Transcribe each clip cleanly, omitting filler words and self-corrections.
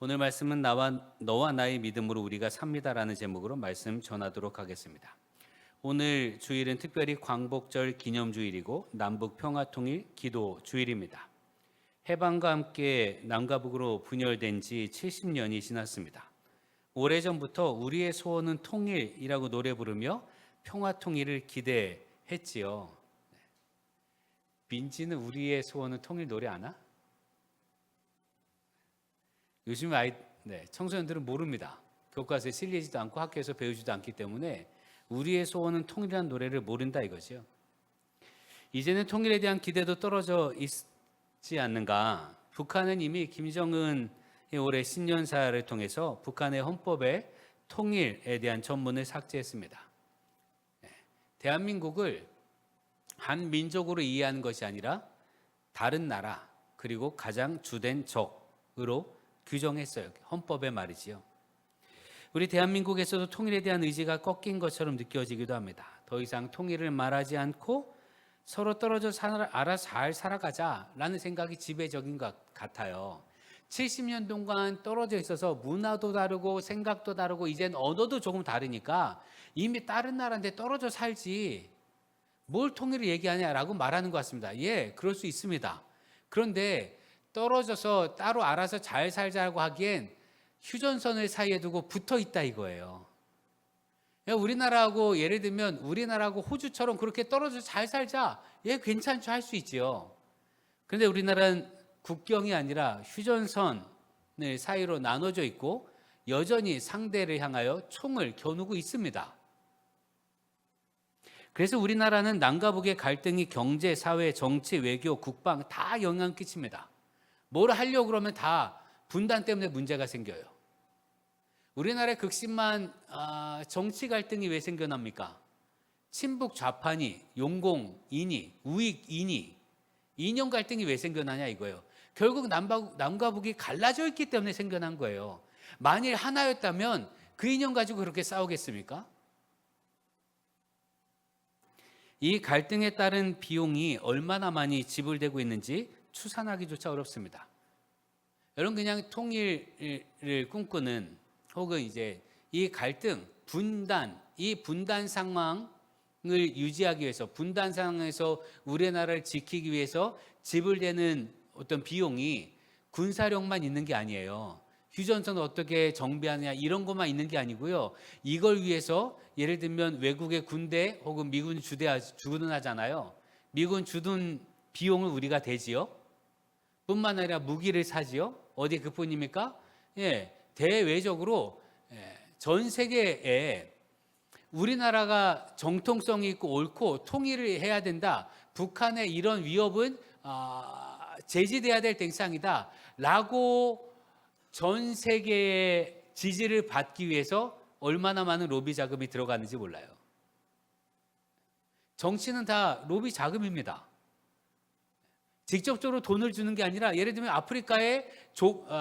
오늘 말씀은 너와 나의 믿음으로 우리가 삽니다라는 제목으로 말씀 전하도록 하겠습니다. 오늘 주일은 특별히 광복절 기념주일이고 남북 평화통일 기도 주일입니다. 해방과 함께 남과 북으로 분열된 지 70년이 지났습니다. 오래전부터 우리의 소원은 통일이라고 노래 부르며 평화통일을 기대했지요. 민지는 우리의 소원은 통일 노래 아나? 요즘 청소년들은 모릅니다. 교과서에 실리지도 않고 학교에서 배우지도 않기 때문에 우리의 소원은 통일이라는 노래를 모른다 이거죠. 이제는 통일에 대한 기대도 떨어져 있지 않는가. 북한은 이미 김정은의 올해 신년사를 통해서 북한의 헌법에 통일에 대한 전문을 삭제했습니다. 대한민국을 한 민족으로 이해하는 것이 아니라 다른 나라 그리고 가장 주된 적으로 규정했어요. 헌법에 말이지요. 우리 대한민국에서도 통일에 대한 의지가 꺾인 것처럼 느껴지기도 합니다. 더 이상 통일을 말하지 않고 서로 떨어져 알아서 잘 살아가자라는 생각이 지배적인 것 같아요. 70년 동안 떨어져 있어서 문화도 다르고 생각도 다르고 이젠 언어도 조금 다르니까 이미 다른 나라인데 떨어져 살지 뭘 통일을 얘기하냐라고 말하는 것 같습니다. 예, 그럴 수 있습니다. 그런데 떨어져서 따로 알아서 잘 살자고 하기엔 휴전선을 사이에 두고 붙어 있다 이거예요. 우리나라하고 예를 들면 우리나라하고 호주처럼 그렇게 떨어져서 잘 살자. 예, 괜찮죠. 할 수 있지요. 그런데 우리나라는 국경이 아니라 휴전선을 사이로 나눠져 있고 여전히 상대를 향하여 총을 겨누고 있습니다. 그래서 우리나라는 남과 북의 갈등이 경제, 사회, 정치, 외교, 국방 다 영향을 끼칩니다. 뭘 하려고 그러면 다 분단 때문에 문제가 생겨요. 우리나라의 극심한 정치 갈등이 왜 생겨납니까? 친북 좌파니, 용공이니, 우익이니, 이념 갈등이 왜 생겨나냐 이거예요. 결국 남과 북이 갈라져 있기 때문에 생겨난 거예요. 만일 하나였다면 그 이념 가지고 그렇게 싸우겠습니까? 이 갈등에 따른 비용이 얼마나 많이 지불되고 있는지 추산하기조차 어렵습니다. 여러분 그냥 통일을 꿈꾸는 혹은 이제 이 갈등, 이 분단 상황을 유지하기 위해서 분단 상황에서 우리나라를 지키기 위해서 지불되는 어떤 비용이 군사력만 있는 게 아니에요. 휴전선 어떻게 정비하느냐 이런 것만 있는 게 아니고요. 이걸 위해서 예를 들면 외국의 군대 혹은 미군 주둔하잖아요. 미군 주둔 비용을 우리가 대지요. 뿐만 아니라 무기를 사지요. 어디 그뿐입니까? 예, 대외적으로 전 세계에 우리나라가 정통성이 있고 옳고 통일을 해야 된다. 북한의 이런 위협은 제지돼야 될 대상이다. 라고 전 세계의 지지를 받기 위해서 얼마나 많은 로비 자금이 들어가는지 몰라요. 정치는 다 로비 자금입니다. 직접적으로 돈을 주는 게 아니라 예를 들면 아프리카에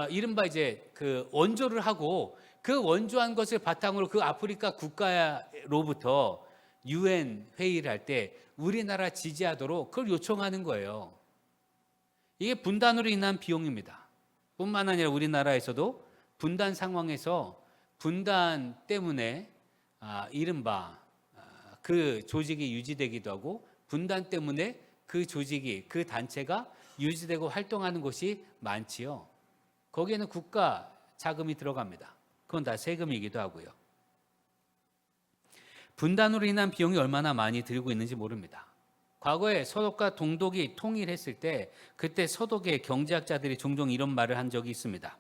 이른바 이제 그 원조를 하고 그 원조한 것을 바탕으로 그 아프리카 국가로부터 UN 회의를 할 때 우리나라 지지하도록 그걸 요청하는 거예요. 이게 분단으로 인한 비용입니다. 뿐만 아니라 우리나라에서도 분단 상황에서 분단 때문에 이른바 그 조직이 유지되기도 하고 분단 때문에 그 조직이 그 단체가 유지되고 활동하는 곳이 많지요. 거기에는 국가 자금이 들어갑니다. 그건 다 세금이기도 하고요. 분단으로 인한 비용이 얼마나 많이 들고 있는지 모릅니다. 과거에 서독과 동독이 통일했을 때 그때 서독의 경제학자들이 종종 이런 말을 한 적이 있습니다.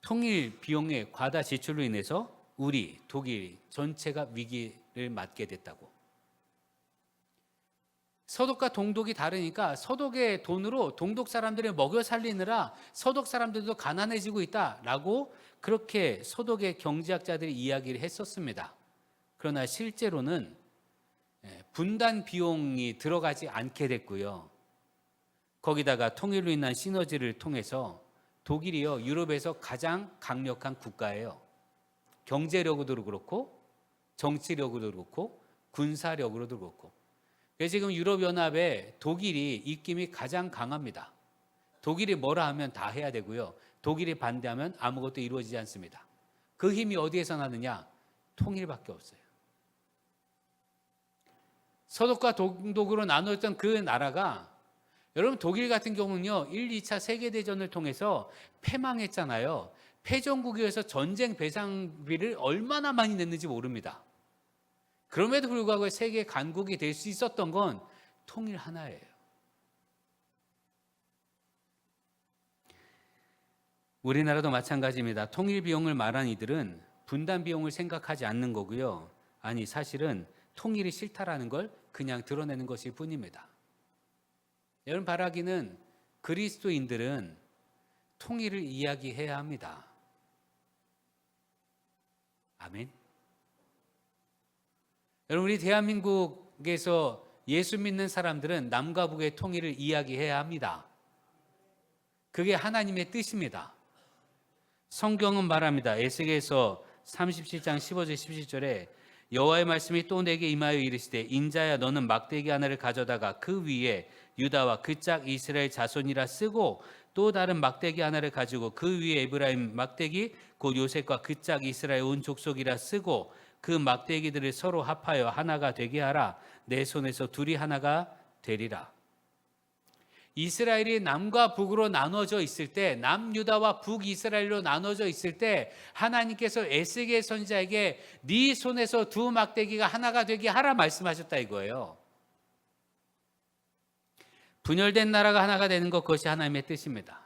통일 비용의 과다 지출로 인해서 우리 독일 전체가 위기를 맞게 됐다고. 서독과 동독이 다르니까 서독의 돈으로 동독 사람들을 먹여 살리느라 서독 사람들도 가난해지고 있다라고 그렇게 서독의 경제학자들이 이야기를 했었습니다. 그러나 실제로는 분단 비용이 들어가지 않게 됐고요. 거기다가 통일로 인한 시너지를 통해서 독일이요 유럽에서 가장 강력한 국가예요. 경제력으로도 그렇고 정치력으로도 그렇고 군사력으로도 그렇고. 그래서 지금 유럽연합에 독일이 입김이 가장 강합니다. 독일이 뭐라 하면 다 해야 되고요. 독일이 반대하면 아무것도 이루어지지 않습니다. 그 힘이 어디에서 나느냐? 통일밖에 없어요. 서독과 동독으로 나누었던 그 나라가, 여러분 독일 같은 경우는요 1, 2차 세계대전을 통해서 패망했잖아요. 패전국이어서 전쟁 배상비를 얼마나 많이 냈는지 모릅니다. 그럼에도 불구하고 세계 강국이 될 수 있었던 건 통일 하나예요. 우리나라도 마찬가지입니다. 통일 비용을 말한 이들은 분단 비용을 생각하지 않는 거고요. 아니 사실은 통일이 싫다라는 걸 그냥 드러내는 것일 뿐입니다. 여러분 바라기는 그리스도인들은 통일을 이야기해야 합니다. 아멘. 여러분 우리 대한민국에서 예수 믿는 사람들은 남과 북의 통일을 이야기해야 합니다. 그게 하나님의 뜻입니다. 성경은 말합니다. 에스겔서 37장 15절 17절에 여호와의 말씀이 또 내게 임하여 이르시되 인자야 너는 막대기 하나를 가져다가 그 위에 유다와 그 짝 이스라엘 자손이라 쓰고 또 다른 막대기 하나를 가지고 그 위에 에브라임 막대기 곧 요셉과 그 짝 이스라엘 온 족속이라 쓰고 그 막대기들을 서로 합하여 하나가 되게 하라. 내 손에서 둘이 하나가 되리라. 이스라엘이 남과 북으로 나눠져 있을 때, 남유다와 북이스라엘로 나눠져 있을 때 하나님께서 에스겔 선지자에게 네 손에서 두 막대기가 하나가 되게 하라 말씀하셨다 이거예요. 분열된 나라가 하나가 되는 것, 그것이 하나님의 뜻입니다.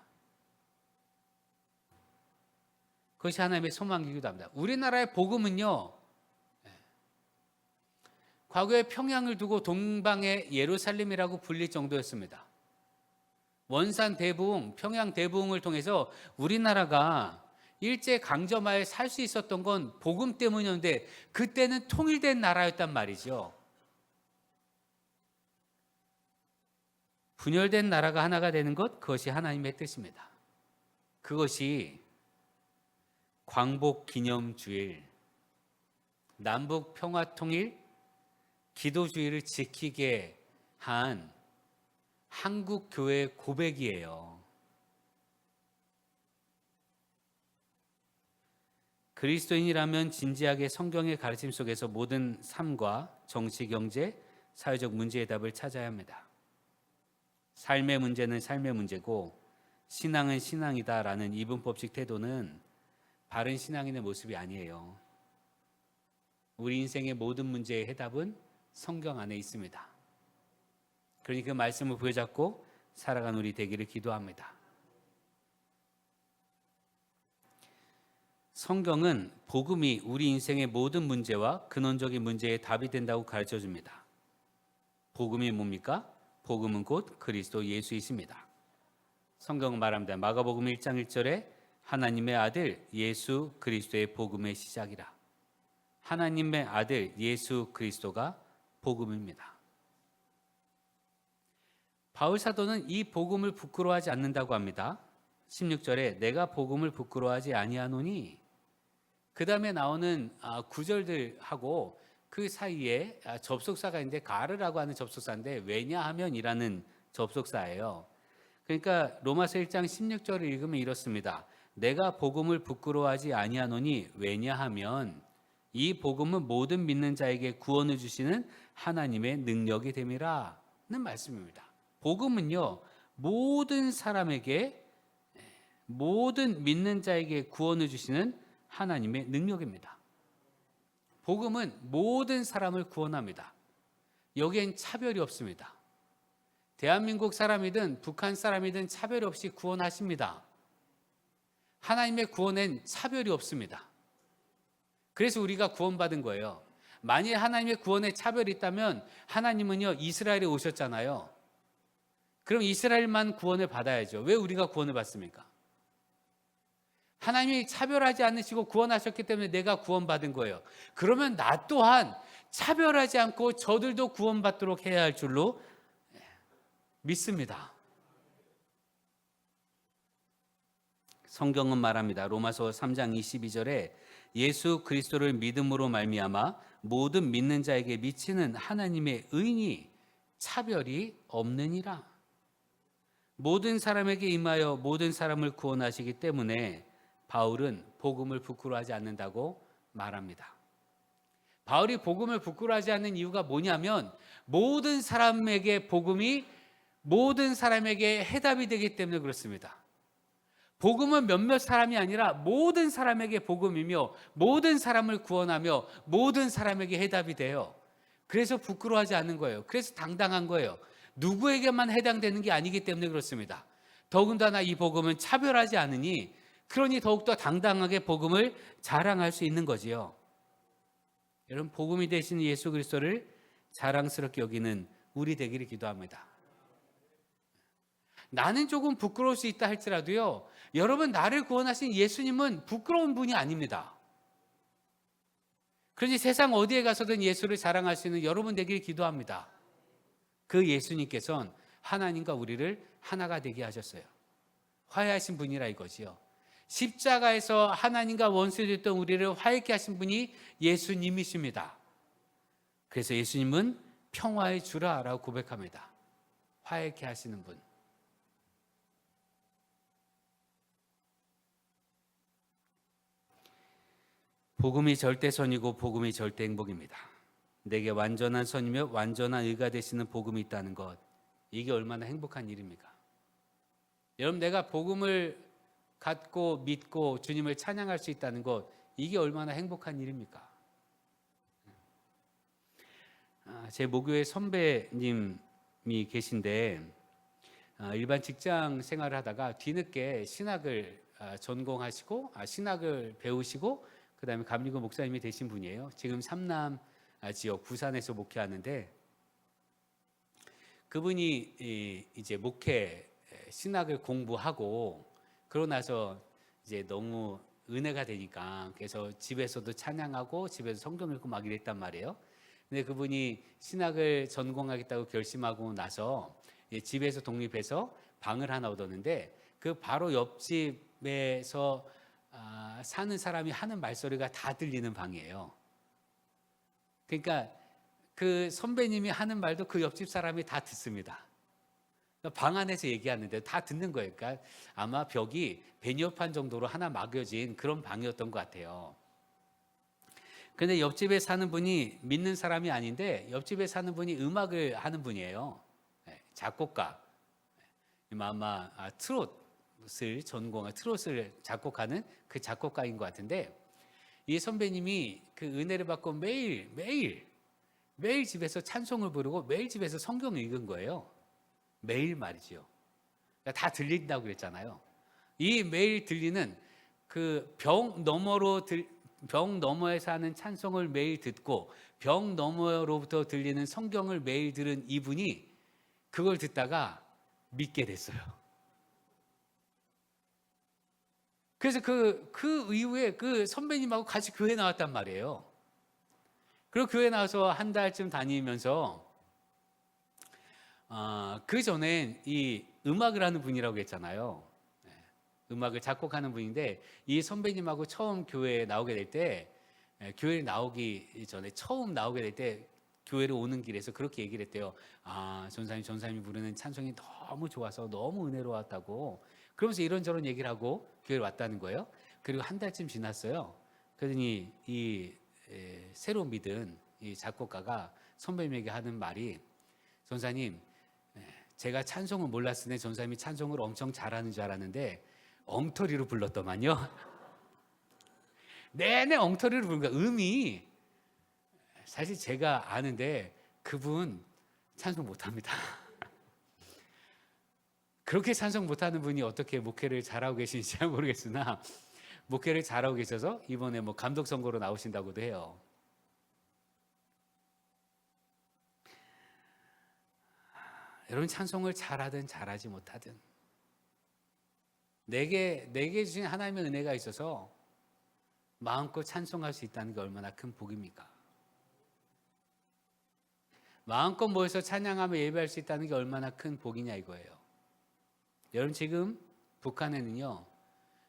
그것이 하나님의 소망이기도 합니다. 우리나라의 복음은요, 과거에 평양을 두고 동방의 예루살렘이라고 불릴 정도였습니다. 원산 대부흥, 평양 대부흥을 통해서 우리나라가 일제 강점하에 살 수 있었던 건 복음 때문이었는데 그때는 통일된 나라였단 말이죠. 분열된 나라가 하나가 되는 것, 그것이 하나님의 뜻입니다. 그것이 광복기념주일, 남북 평화통일, 기도주의를 지키게 한 한국 교회의 고백이에요. 그리스도인이라면 진지하게 성경의 가르침 속에서 모든 삶과 정치, 경제, 사회적 문제의 답을 찾아야 합니다. 삶의 문제는 삶의 문제고 신앙은 신앙이다라는 이분법식 태도는 바른 신앙인의 모습이 아니에요. 우리 인생의 모든 문제의 해답은 성경 안에 있습니다. 그러니 그 말씀을 부여잡고 살아간 우리 되기를 기도합니다. 성경은 복음이 우리 인생의 모든 문제와 근원적인 문제의 답이 된다고 가르쳐줍니다. 복음이 뭡니까? 복음은 곧 그리스도 예수이십니다. 성경은 말합니다. 마가복음 1장 1절에 하나님의 아들 예수 그리스도의 복음의 시작이라. 하나님의 아들 예수 그리스도가 복음입니다. 바울 사도는 이 복음을 부끄러워하지 않는다고 합니다. 16절에 내가 복음을 부끄러워하지 아니하노니, 그 다음에 나오는 구절들하고 그 사이에 접속사가 있는데 가르라고 하는 접속사인데 왜냐하면이라는 접속사예요. 그러니까 로마서 1장 16절을 읽으면 이렇습니다. 내가 복음을 부끄러워하지 아니하노니 왜냐하면 이 복음은 모든 믿는 자에게 구원을 주시는 하나님의 능력이 됨이라는 말씀입니다. 복음은요, 모든 사람에게, 모든 믿는 자에게 구원을 주시는 하나님의 능력입니다. 복음은 모든 사람을 구원합니다. 여기엔 차별이 없습니다. 대한민국 사람이든 북한 사람이든 차별 없이 구원하십니다. 하나님의 구원엔 차별이 없습니다. 그래서 우리가 구원받은 거예요. 만일 하나님의 구원에 차별이 있다면 하나님은요 이스라엘에 오셨잖아요. 그럼 이스라엘만 구원을 받아야죠. 왜 우리가 구원을 받습니까? 하나님이 차별하지 않으시고 구원하셨기 때문에 내가 구원받은 거예요. 그러면 나 또한 차별하지 않고 저들도 구원받도록 해야 할 줄로 믿습니다. 성경은 말합니다. 로마서 3장 22절에 예수 그리스도를 믿음으로 말미암아 모든 믿는 자에게 미치는 하나님의 의니 차별이 없느니라. 모든 사람에게 임하여 모든 사람을 구원하시기 때문에 바울은 복음을 부끄러워하지 않는다고 말합니다. 바울이 복음을 부끄러워하지 않는 이유가 뭐냐면 모든 사람에게 복음이 모든 사람에게 해답이 되기 때문에 그렇습니다. 복음은 몇몇 사람이 아니라 모든 사람에게 복음이며 모든 사람을 구원하며 모든 사람에게 해답이 돼요. 그래서 부끄러워하지 않는 거예요. 그래서 당당한 거예요. 누구에게만 해당되는 게 아니기 때문에 그렇습니다. 더군다나 이 복음은 차별하지 않으니 그러니 더욱더 당당하게 복음을 자랑할 수 있는 거지요. 여러분, 복음이 되신 예수 그리스도를 자랑스럽게 여기는 우리 되기를 기도합니다. 나는 조금 부끄러울 수 있다 할지라도요, 여러분, 나를 구원하신 예수님은 부끄러운 분이 아닙니다. 그러니 세상 어디에 가서든 예수를 자랑할 수 있는 여러분 되기를 기도합니다. 그 예수님께서는 하나님과 우리를 하나가 되게 하셨어요. 화해하신 분이라 이거지요. 십자가에서 하나님과 원수됐던 우리를 화해케 하신 분이 예수님이십니다. 그래서 예수님은 평화의 주라라고 고백합니다. 화해케 하시는 분. 복음이 절대선이고 복음이 절대 행복입니다. 내게 완전한 선이며 완전한 의가 되시는 복음이 있다는 것, 이게 얼마나 행복한 일입니까? 여러분, 내가 복음을 갖고 믿고 주님을 찬양할 수 있다는 것, 이게 얼마나 행복한 일입니까? 제 모교회 선배님이 계신데 일반 직장 생활을 하다가 뒤늦게 신학을 전공하시고 신학을 배우시고 그다음에 감리교 목사님이 되신 분이에요. 지금 삼남 지역 부산에서 목회하는데, 그분이 이제 목회 신학을 공부하고 그러고 나서 이제 너무 은혜가 되니까 그래서 집에서도 찬양하고 집에서 성경 읽고 막 이랬단 말이에요. 근데 그분이 신학을 전공하겠다고 결심하고 나서 집에서 독립해서 방을 하나 얻었는데, 그 바로 옆집에서 사는 사람이 하는 말소리가 다 들리는 방이에요. 그러니까 그 선배님이 하는 말도 그 옆집 사람이 다 듣습니다. 방 안에서 얘기하는데 다 듣는 거예요. 그러니까 아마 벽이 베니어판 정도로 하나 막여진 그런 방이었던 것 같아요. 그런데 옆집에 사는 분이 믿는 사람이 아닌데, 옆집에 사는 분이 음악을 하는 분이에요. 작곡가. 아마 트롯을 작곡하는 그 작곡가인 것 같은데, 이 선배님이 그 은혜를 받고 매일 집에서 찬송을 부르고 매일 집에서 성경을 읽은 거예요. 매일 말이지요. 그러니까 다 들린다고 그랬잖아요. 이 매일 들리는 그 병 너머에서 하는 찬송을 매일 듣고 병 너머로부터 들리는 성경을 매일 들은 이분이 그걸 듣다가 믿게 됐어요. 그래서 그 이후에 그 선배님하고 같이 교회 나왔단 말이에요. 그리고 교회 나와서 한 달쯤 다니면서 그 전엔 이 음악을 하는 분이라고 했잖아요. 음악을 작곡하는 분인데, 이 선배님하고 처음 교회에 나오게 될 때, 교회에 나오기 전에 처음 나오게 될 때 교회를 오는 길에서 그렇게 얘기를 했대요. 전사님이 부르는 찬송이 너무 좋아서 너무 은혜로웠다고. 그러면서 이런저런 얘기를 하고 교회를 왔다는 거예요. 그리고 한 달쯤 지났어요. 그러더니 이 새로 믿은 이 작곡가가 선배님에게 하는 말이, 전사님, 제가 찬송을 몰랐으니 전사님이 찬송을 엄청 잘하는 줄 알았는데 엉터리로 불렀더만요. 내내 엉터리로 부른 거야. 음이 사실 제가 아는데 그분 찬송 못합니다. 그렇게 찬송 못하는 분이 어떻게 목회를 잘하고 계신지 잘 모르겠으나 목회를 잘하고 계셔서 이번에 뭐 감독 선거로 나오신다고도 해요. 여러분, 찬송을 잘하든 잘하지 못하든 내게 주신 하나님의 은혜가 있어서 마음껏 찬송할 수 있다는 게 얼마나 큰 복입니까? 마음껏 모여서 찬양하며 예배할 수 있다는 게 얼마나 큰 복이냐 이거예요. 여러분, 지금 북한에는요,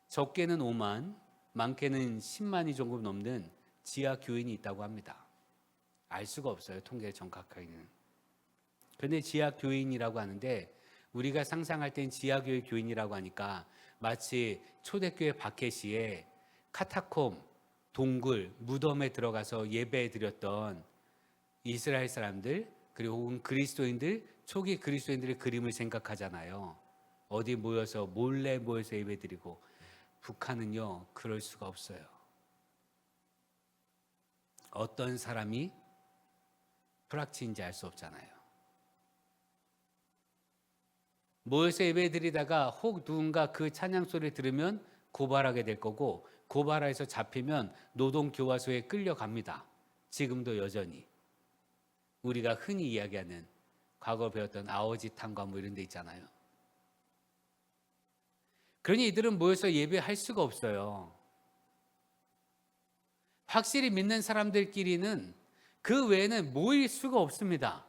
적게는 5만, 많게는 10만이 조금 넘는 지하 교인이 있다고 합니다. 알 수가 없어요, 통계를 정확하게는. 그런데 지하 교인이라고 하는데 우리가 상상할 땐 지하교회 교인이라고 하니까 마치 초대교회 박해시에 카타콤, 동굴, 무덤에 들어가서 예배 드렸던 이스라엘 사람들, 그리고 혹은 그리스도인들, 초기 그리스도인들의 그림을 생각하잖아요. 어디 모여서 몰래 모여서 예배 드리고. 북한은요, 그럴 수가 없어요. 어떤 사람이 프락치인지 알 수 없잖아요. 모여서 예배 드리다가 혹 누군가 그 찬양 소리를 들으면 고발하게 될 거고, 고발해서 잡히면 노동교화소에 끌려갑니다. 지금도 여전히. 우리가 흔히 이야기하는 과거 배웠던 아오지탕과 뭐 이런 데 있잖아요. 그러니 이들은 모여서 예배할 수가 없어요. 확실히 믿는 사람들끼리는 그 외에는 모일 수가 없습니다.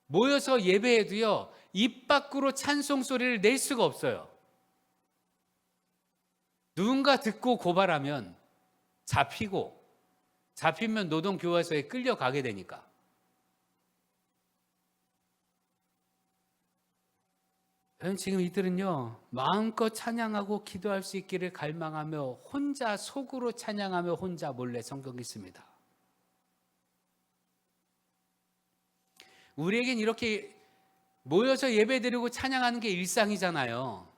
모여서 예배해도요, 입 밖으로 찬송 소리를 낼 수가 없어요. 누군가 듣고 고발하면 잡히면 노동교화소에 끌려가게 되니까. 지금 이들은요, 마음껏 찬양하고 기도할 수 있기를 갈망하며 혼자 속으로 찬양하며 혼자 몰래 성경 읽습니다. 우리에겐 이렇게 모여서 예배드리고 찬양하는 게 일상이잖아요.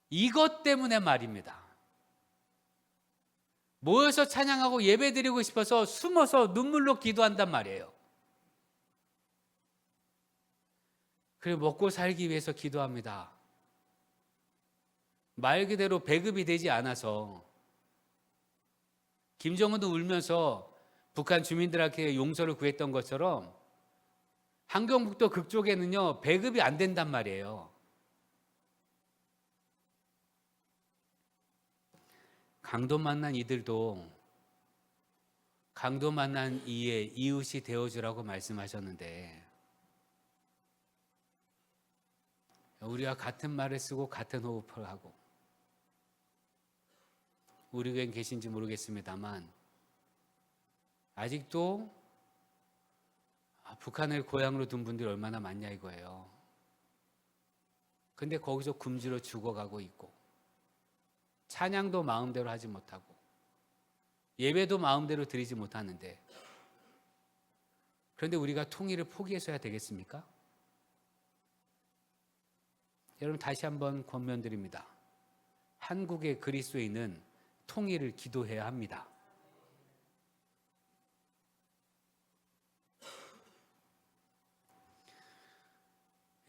이것 때문에 말입니다. 모여서 찬양하고 예배드리고 싶어서 숨어서 눈물로 기도한단 말이에요. 그리고 먹고 살기 위해서 기도합니다. 말 그대로 배급이 되지 않아서. 김정은도 울면서 북한 주민들에게 용서를 구했던 것처럼 함경북도 그쪽에는요, 배급이 안 된단 말이에요. 강도 만난 이들도 강도 만난 이의 이웃이 되어주라고 말씀하셨는데, 우리와 같은 말을 쓰고 같은 호흡을 하고, 우리 교회에 계신지 모르겠습니다만 아직도 북한을 고향으로 둔 분들이 얼마나 많냐 이거예요. 근데 거기서 굶주려 죽어가고 있고, 찬양도 마음대로 하지 못하고, 예배도 마음대로 드리지 못하는데, 그런데 우리가 통일을 포기해서야 되겠습니까? 여러분, 다시 한번 권면드립니다. 한국의 그리스도인은 통일을 기도해야 합니다.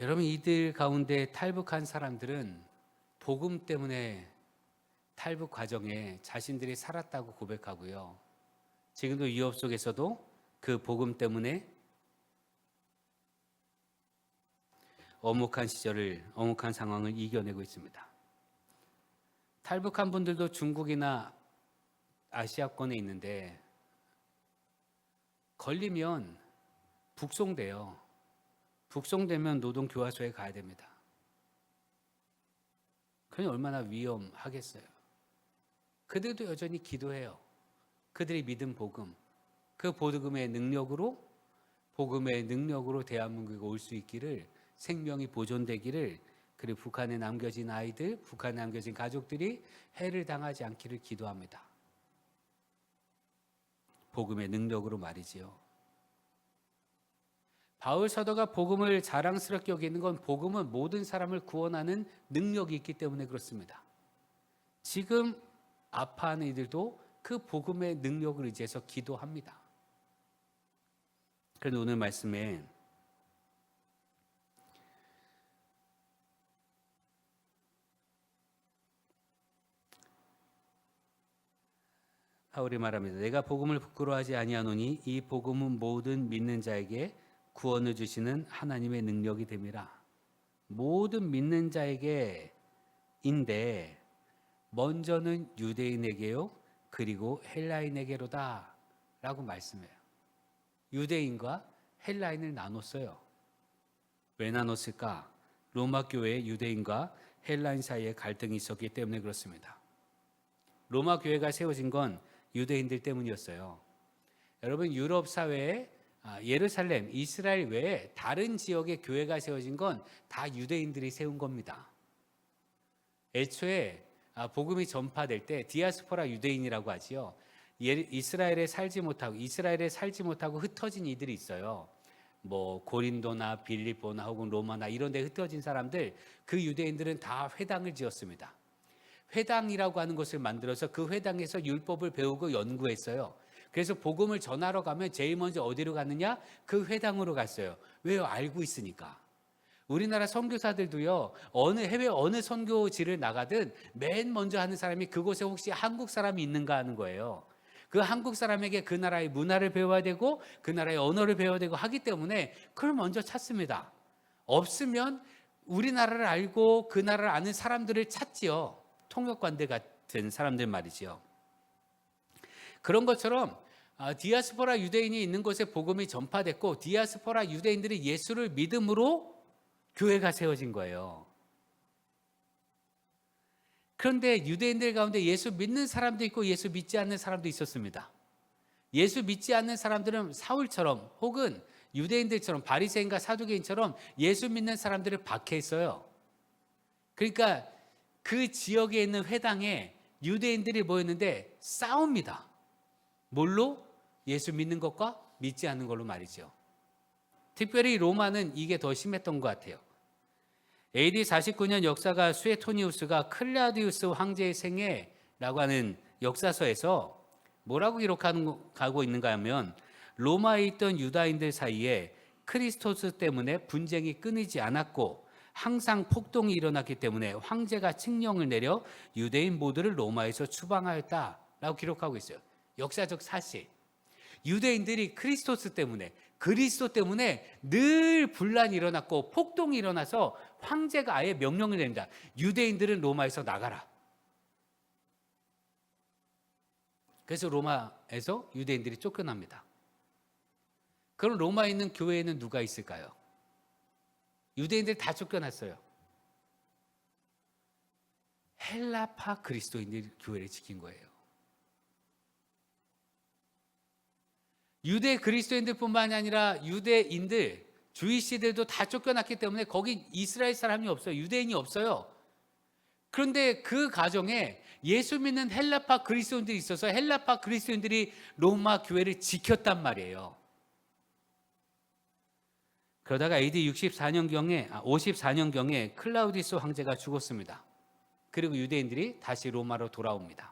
여러분, 이들 가운데 탈북한 사람들은 복음 때문에 탈북 과정에 자신들이 살았다고 고백하고요. 지금도 유업 속에서도 그 복음 때문에 엄혹한 상황을 이겨내고 있습니다. 탈북한 분들도 중국이나 아시아권에 있는데 걸리면 북송돼요. 북송되면 노동교화소에 가야 됩니다. 그러니 얼마나 위험하겠어요. 그들도 여전히 기도해요. 그들이 믿은 복음, 그 복음의 능력으로 대한민국에 올 수 있기를, 생명이 보존되기를, 그리고 북한에 남겨진 아이들, 북한에 남겨진 가족들이 해를 당하지 않기를 기도합니다. 복음의 능력으로 말이지요. 바울 사도가 복음을 자랑스럽게 여기는 건 복음은 모든 사람을 구원하는 능력이 있기 때문에 그렇습니다. 지금 아파하는 이들도 그 복음의 능력을 의지해서 기도합니다. 그래서 오늘 말씀에 바울이 말합니다. 내가 복음을 부끄러워하지 아니하노니 이 복음은 모든 믿는 자에게 구원을 주시는 하나님의 능력이 됨이라. 모든 믿는 자에게인데 먼저는 유대인에게요, 그리고 헬라인에게로다 라고 말씀해요. 유대인과 헬라인을 나눴어요. 왜 나눴을까? 로마 교회의 유대인과 헬라인 사이에 갈등이 있었기 때문에 그렇습니다. 로마 교회가 세워진 건 유대인들 때문이었어요. 여러분, 유럽 사회에 예루살렘, 이스라엘 외에 다른 지역에 교회가 세워진 건 다 유대인들이 세운 겁니다. 애초에 복음이 전파될 때 디아스포라 유대인이라고 하지요. 이스라엘에 살지 못하고 흩어진 이들이 있어요. 뭐 고린도나 빌립보나 혹은 로마나 이런 데 흩어진 사람들, 그 유대인들은 다 회당을 지었습니다. 회당이라고 하는 것을 만들어서 그 회당에서 율법을 배우고 연구했어요. 그래서 복음을 전하러 가면 제일 먼저 어디로 갔느냐? 그 회당으로 갔어요. 왜요? 알고 있으니까. 우리나라 선교사들도요, 해외 어느 선교지를 나가든 맨 먼저 하는 사람이 그곳에 혹시 한국 사람이 있는가 하는 거예요. 그 한국 사람에게 그 나라의 문화를 배워야 되고 그 나라의 언어를 배워야 되고 하기 때문에 그걸 먼저 찾습니다. 없으면 우리나라를 알고 그 나라를 아는 사람들을 찾지요. 통역관들 같은 사람들 말이지요. 그런 것처럼 디아스포라 유대인이 있는 곳에 복음이 전파됐고 디아스포라 유대인들이 예수를 믿음으로 교회가 세워진 거예요. 그런데 유대인들 가운데 예수 믿는 사람도 있고 예수 믿지 않는 사람도 있었습니다. 예수 믿지 않는 사람들은 사울처럼 혹은 유대인들처럼 바리새인과 사두개인처럼 예수 믿는 사람들을 박해했어요. 그러니까 그 지역에 있는 회당에 유대인들이 모였는데 싸웁니다. 뭘로? 예수 믿는 것과 믿지 않는 걸로 말이죠. 특별히 로마는 이게 더 심했던 것 같아요. AD 49년 역사가 수에토니우스가 클라우디우스 황제의 생애라고 하는 역사서에서 뭐라고 기록하고 있는가 하면 로마에 있던 유다인들 사이에 크리스토스 때문에 분쟁이 끊이지 않았고 항상 폭동이 일어났기 때문에 황제가 칙령을 내려 유대인 모두를 로마에서 추방하였다라고 기록하고 있어요. 역사적 사실. 유대인들이 그리스도 때문에 늘 분란이 일어났고 폭동이 일어나서 황제가 아예 명령을 냅니다. 유대인들은 로마에서 나가라. 그래서 로마에서 유대인들이 쫓겨납니다. 그럼 로마에 있는 교회에는 누가 있을까요? 유대인들 다 쫓겨났어요. 헬라파 그리스도인들이 교회를 지킨 거예요. 유대 그리스도인들뿐만이 아니라 유대인들, 주이시들도 다 쫓겨났기 때문에 거기 이스라엘 사람이 없어요. 유대인이 없어요. 그런데 그 가정에 예수 믿는 헬라파 그리스도인들이 있어서 헬라파 그리스도인들이 로마 교회를 지켰단 말이에요. 그러다가 AD 54년경에 클라우디스 황제가 죽었습니다. 그리고 유대인들이 다시 로마로 돌아옵니다.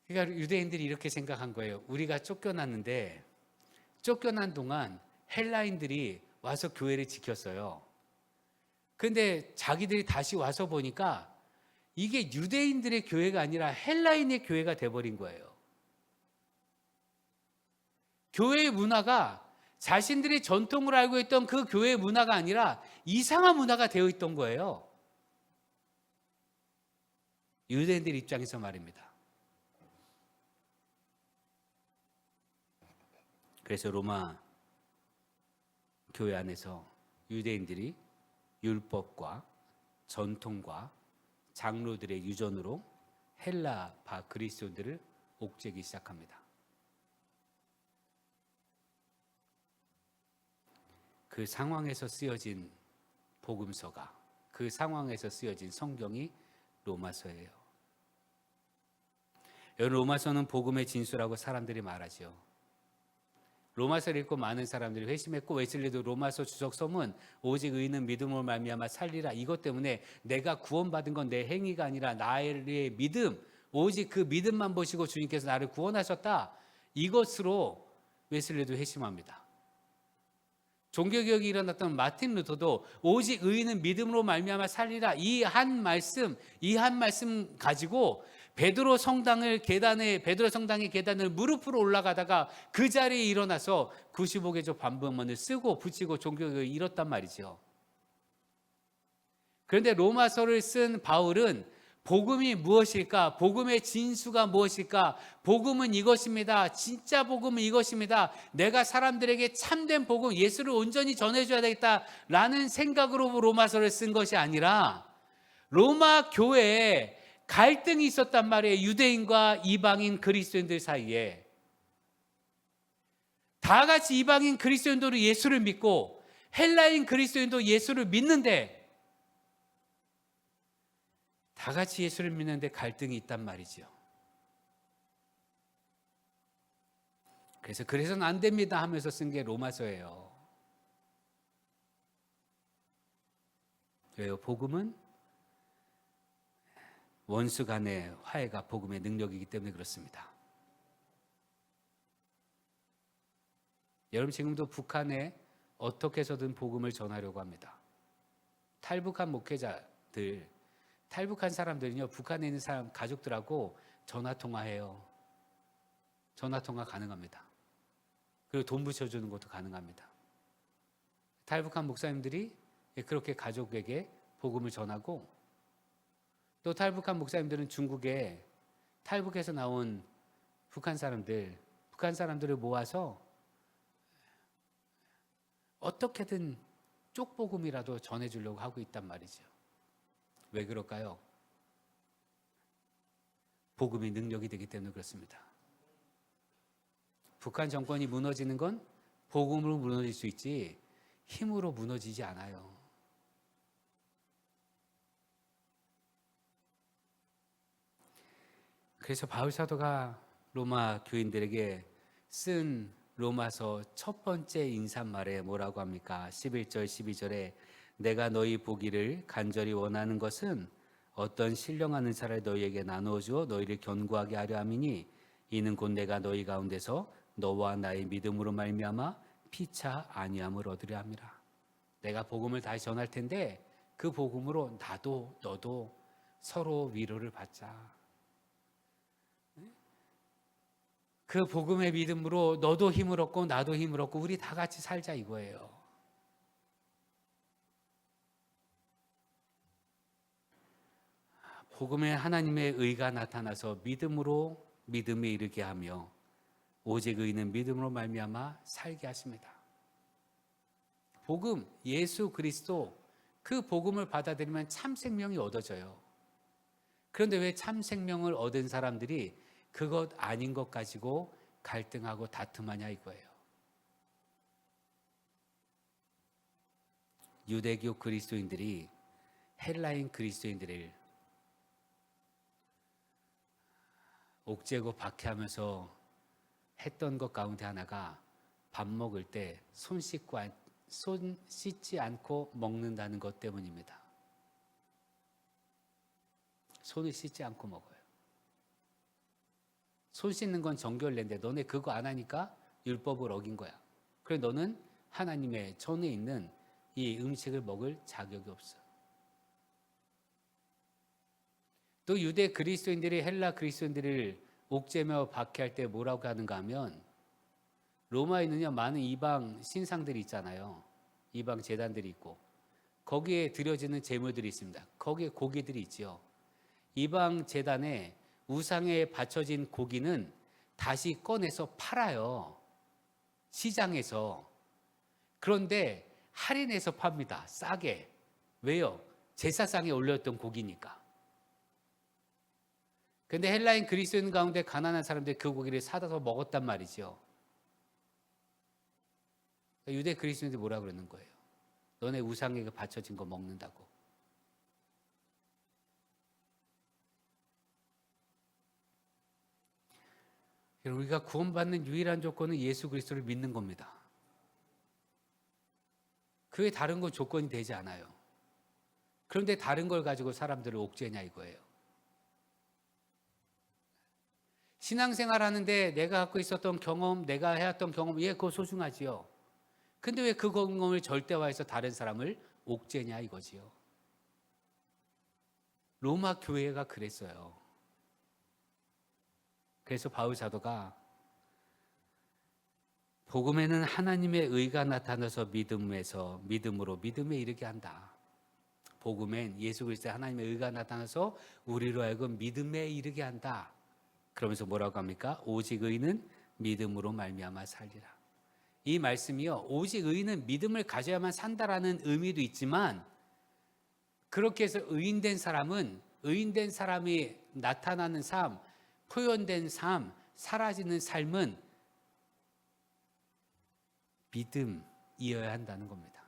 그러니까 유대인들이 이렇게 생각한 거예요. 우리가 쫓겨났는데 쫓겨난 동안 헬라인들이 와서 교회를 지켰어요. 그런데 자기들이 다시 와서 보니까 이게 유대인들의 교회가 아니라 헬라인의 교회가 돼버린 거예요. 교회의 문화가 자신들이 전통으로 알고 있던 그 교회의 문화가 아니라 이상한 문화가 되어 있던 거예요. 유대인들 입장에서 말입니다. 그래서 로마 교회 안에서 유대인들이 율법과 전통과 장로들의 유전으로 헬라파 그리스도인들을 옥죄기 시작합니다. 그 상황에서 쓰여진 복음서가, 그 상황에서 쓰여진 성경이 로마서예요. 여러분, 로마서는 복음의 진수라고 사람들이 말하죠. 로마서를 읽고 많은 사람들이 회심했고, 웨슬리도 로마서 주석 서문 오직 의인은 믿음으로 말미암아 살리라, 이것 때문에 내가 구원받은 건 내 행위가 아니라 나의 믿음, 오직 그 믿음만 보시고 주님께서 나를 구원하셨다, 이것으로 웨슬리도 회심합니다. 종교개혁이 일어났던 마틴 루터도 오직 의인은 믿음으로 말미암아 살리라, 이 한 말씀 가지고 베드로 성당의 계단을 무릎으로 올라가다가 그 자리에 일어나서 95개조 반복문을 쓰고 붙이고 종교개혁을 이뤘단 말이죠. 그런데 로마서를 쓴 바울은 복음이 무엇일까? 복음의 진수가 무엇일까? 복음은 이것입니다. 진짜 복음은 이것입니다. 내가 사람들에게 참된 복음, 예수를 온전히 전해줘야 되겠다라는 생각으로 로마서를 쓴 것이 아니라 로마 교회에 갈등이 있었단 말이에요. 유대인과 이방인 그리스도인들 사이에. 다 같이 이방인 그리스도인도 예수를 믿고 헬라인 그리스도인도 예수를 믿는데 다 같이 예수를 믿는데 갈등이 있단 말이죠. 그래서는 안 됩니다 하면서 쓴 게 로마서예요. 왜요? 복음은 원수 간의 화해가 복음의 능력이기 때문에 그렇습니다. 여러분 지금도 북한에 어떻게 해서든 복음을 전하려고 합니다. 탈북한 목회자들, 탈북한 사람들은요, 북한에 있는 사람 가족들하고 전화 통화해요. 전화 통화 가능합니다. 그리고 돈 붙여주는 것도 가능합니다. 탈북한 목사님들이 그렇게 가족에게 복음을 전하고, 또 탈북한 목사님들은 중국에 탈북해서 나온 북한 사람들을 모아서 어떻게든 쪽복음이라도 전해주려고 하고 있단 말이죠. 왜 그럴까요? 복음이 능력이 되기 때문에 그렇습니다. 북한 정권이 무너지는 건 복음으로 무너질 수 있지 힘으로 무너지지 않아요. 그래서 바울 사도가 로마 교인들에게 쓴 로마서 첫 번째 인사말에 뭐라고 합니까? 11절 12절에 내가 너희 보기를 간절히 원하는 것은 어떤 신령한 은사를 너희에게 나누어 주어 너희를 견고하게 하려 함이니 이는 곧 내가 너희 가운데서 너와 나의 믿음으로 말미암아 피차 아니함을 얻으려 함이라. 내가 복음을 다시 전할 텐데 그 복음으로 나도 너도 서로 위로를 받자. 그 복음의 믿음으로 너도 힘을 얻고 나도 힘을 얻고 우리 다 같이 살자 이거예요. 복음에 하나님의 의가 나타나서 믿음으로 믿음에 이르게 하며 오직 의는 믿음으로 말미암아 살게 하십니다. 복음, 예수 그리스도 그 복음을 받아들이면 참 생명이 얻어져요. 그런데 왜 참 생명을 얻은 사람들이 그것 아닌 것 가지고 갈등하고 다툼하냐 이거예요. 유대교 그리스도인들이 헬라인 그리스도인들을 옥죄고 박해하면서 했던 것 가운데 하나가 밥 먹을 때 손 씻지 않고 먹는다는 것 때문입니다. 손을 씻지 않고 먹어요. 손 씻는 건 정결례인데 너네 그거 안 하니까 율법을 어긴 거야. 그래 너는 하나님의 전에 있는 이 음식을 먹을 자격이 없어. 또 유대 그리스도인들이 헬라 그리스도인들을 옥죄며 박해할 때 뭐라고 하는가 하면 로마에는요 많은 이방 신상들이 있잖아요. 이방 제단들이 있고 거기에 드려지는 제물들이 있습니다. 거기에 고기들이 있지요. 이방 제단에 우상에 바쳐진 고기는 다시 꺼내서 팔아요. 시장에서. 그런데 할인해서 팝니다. 싸게. 왜요? 제사상에 올렸던 고기니까. 근데 헬라인 그리스도인 가운데 가난한 사람들이 그 고기를 사다서 먹었단 말이죠. 유대 그리스도인들이 뭐라 그러는 거예요? 너네 우상에 바쳐진 거 먹는다고. 우리가 구원받는 유일한 조건은 예수 그리스도를 믿는 겁니다. 그 외에 다른 건 조건이 되지 않아요. 그런데 다른 걸 가지고 사람들을 옥죄냐 이거예요. 신앙생활 하는데 내가 갖고 있었던 경험, 내가 해왔던 경험, 그거 소중하지요. 근데 왜 그 경험을 절대화해서 다른 사람을 옥죄냐 이거지요. 로마 교회가 그랬어요. 그래서 바울 사도가 복음에는 하나님의 의가 나타나서 믿음으로 믿음에 이르게 한다. 복음엔 예수 그리스도의 하나님의 의가 나타나서 우리로 하여금 믿음에 이르게 한다. 그러면서 뭐라고 합니까? 오직 의는 믿음으로 말미암아 살리라. 이 말씀이요. 오직 의는 믿음을 가져야만 산다라는 의미도 있지만 그렇게 해서 의인된 사람이 나타나는 삶, 표현된 삶, 사라지는 삶은 믿음이어야 한다는 겁니다.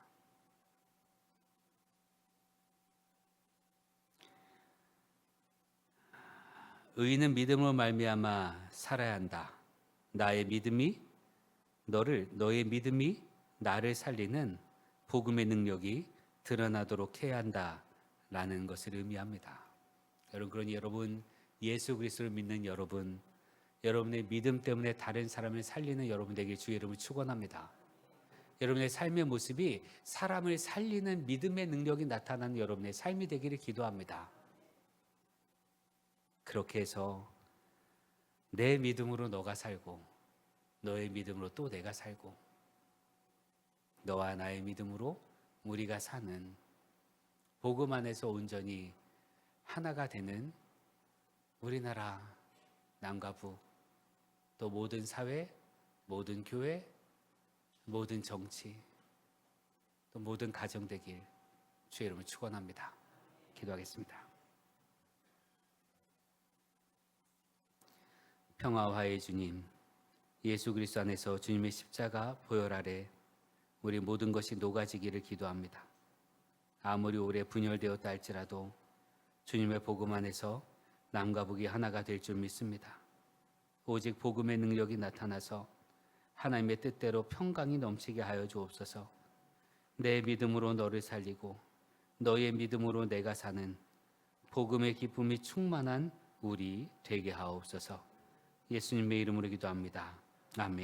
의인은 믿음으로 말미암아 살아야 한다. 너의 믿음이 나를 살리는 복음의 능력이 드러나도록 해야 한다라는 것을 의미합니다. 그러니 여러분, 예수 그리스도를 믿는 여러분의 믿음 때문에 다른 사람을 살리는 여러분 되길 주의 이름으로 축원합니다. 여러분의 삶의 모습이 사람을 살리는 믿음의 능력이 나타나는 여러분의 삶이 되기를 기도합니다. 그렇게 해서 내 믿음으로 너가 살고, 너의 믿음으로 또 내가 살고, 너와 나의 믿음으로 우리가 사는 복음 안에서 온전히 하나가 되는 우리나라 남과 북, 또 모든 사회, 모든 교회, 모든 정치, 또 모든 가정 되길 주의 이름으로 축원합니다. 기도하겠습니다. 평화와의 주님, 예수 그리스도 안에서 주님의 십자가 보혈 아래 우리 모든 것이 녹아지기를 기도합니다. 아무리 오래 분열되었다 할지라도 주님의 복음 안에서 남과 북이 하나가 될 줄 믿습니다. 오직 복음의 능력이 나타나서 하나님의 뜻대로 평강이 넘치게 하여 주옵소서. 내 믿음으로 너를 살리고 너의 믿음으로 내가 사는 복음의 기쁨이 충만한 우리 되게 하옵소서. 예수님의 이름으로 기도합니다. 아멘.